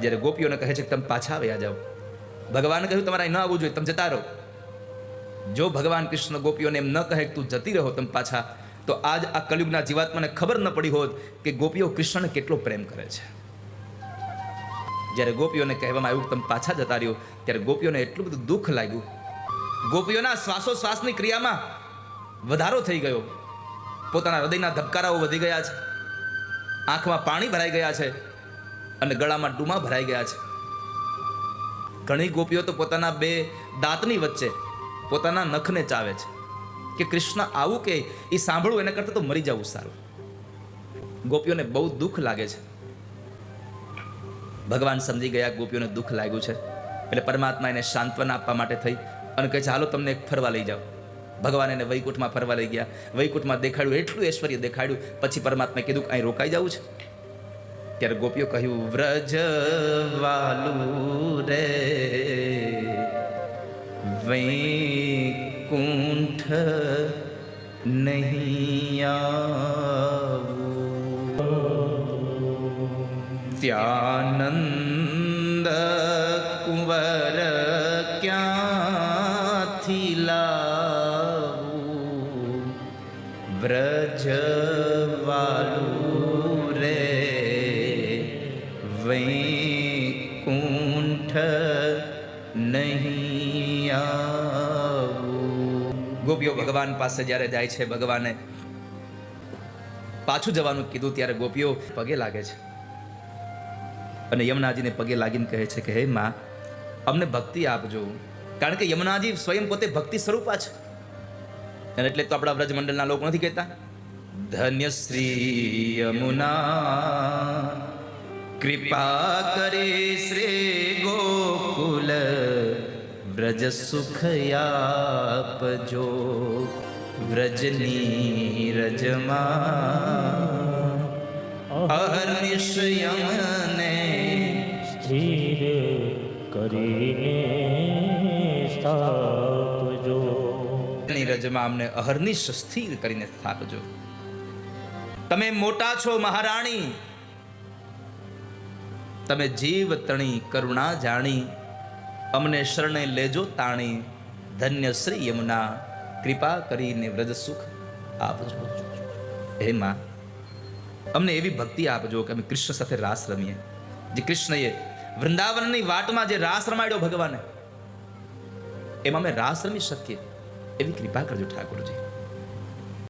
જ્યારે ગોપીઓને કહે છે કે તમે પાછા આવ્યા જાઓ, ભગવાને કહ્યું તમારે અહીં ન આવવું જોઈએ, તમે જતા રહો. જો ભગવાન કૃષ્ણ ગોપીઓને એમ ન કહે કે તું જતી રહો તમે પાછા, તો આજ આ કલયુગના જીવાત્માને ખબર ન પડી હોત કે ગોપીઓ કૃષ્ણને કેટલો પ્રેમ કરે છે. જ્યારે ગોપીઓને કહેવામાં આવ્યું તમે પાછા જતા રહ્યો, ત્યારે ગોપીઓને એટલું બધું દુઃખ લાગ્યું. ગોપીઓના શ્વાસોશ્વાસની ક્રિયામાં વધારો થઈ ગયો, પોતાના હૃદયના ધબકારાઓ વધી ગયા છે, આંખમાં પાણી ભરાઈ ગયા છે અને ગળામાં ડૂમા ભરાઈ ગયા છે. ઘણી ગોપીઓ તો પોતાના બે દાંતની વચ્ચે પોતાના નખને ચાવે છે કે કૃષ્ણ આવું કે એ સાંભળવું એના કરતાં તો મરી જવું સારું. ગોપીઓને બહુ દુઃખ લાગે છે. ભગવાન સમજી ગયા ગોપીઓને દુઃખ લાગ્યું છે, એટલે પરમાત્મા એને સાંત્વના આપવા માટે થઈ અને કહે છે હાલો તમને એક ફરવા લઈ જાઓ. ભગવાન એને વૈકુંઠમાં ફરવા લઈ ગયા. વૈકુંઠમાં દેખાડ્યું, એટલું ઐશ્વર્ય દેખાડ્યું. પછી પરમાત્માએ કીધું કે અહીં રોકાઈ જવું છે. ત્યારે ગોપીઓ કહ્યું વ્રજ વાલું રે વૈકુંઠ નહીં આવું, ત્યાનંદ કુંવર ક્યાંથી લાવું, વ્રજ વાલું રે વૈકુંઠ નહીં આવું. ગોપીઓ ભગવાન પાસે જ્યારે જાય છે, ભગવાને પાછું જવાનું કીધું ત્યારે ગોપીઓ પગે લાગે છે અને યમુનાજીને પગે લાગીને કહે છે કે હે માં, અમને ભક્તિ આપજો, કારણ કે યમુનાજી સ્વયં પોતે ભક્તિ સ્વરૂપા છે. અને એટલે તો આપણા વ્રજમંડળના લોકો નથી કહેતા ધન્ય શ્રી યમુના કૃપા કરે શ્રી ગોકુલ વ્રજ સુખ આપજો, વ્રજની રજમાં અહર્નિશ યમને સ્થિર કરીને સ્થાપજો, રજમાં અમને અહર્નિશ સ્થિર કરીને સ્થાપજો. તમે મોટા છો મહારાણી, તમે જીવ તણી કરુણા જાણી, અમને શરણે લેજો તાણી, ધન્ય શ્રી યમુના કૃપા કરીને વ્રજ સુખ આપજો. હે માં, અમને એવી ભક્તિ આપજો કે અમે કૃષ્ણ સાથે રાસ રમીએ. જે કૃષ્ણએ વૃંદાવનની વાટમાં જે રાસ રમાડ્યો ભગવાને, એમાં અમે રાસ રમી શકીએ એવી કૃપા કરજો ઠાકોરજી.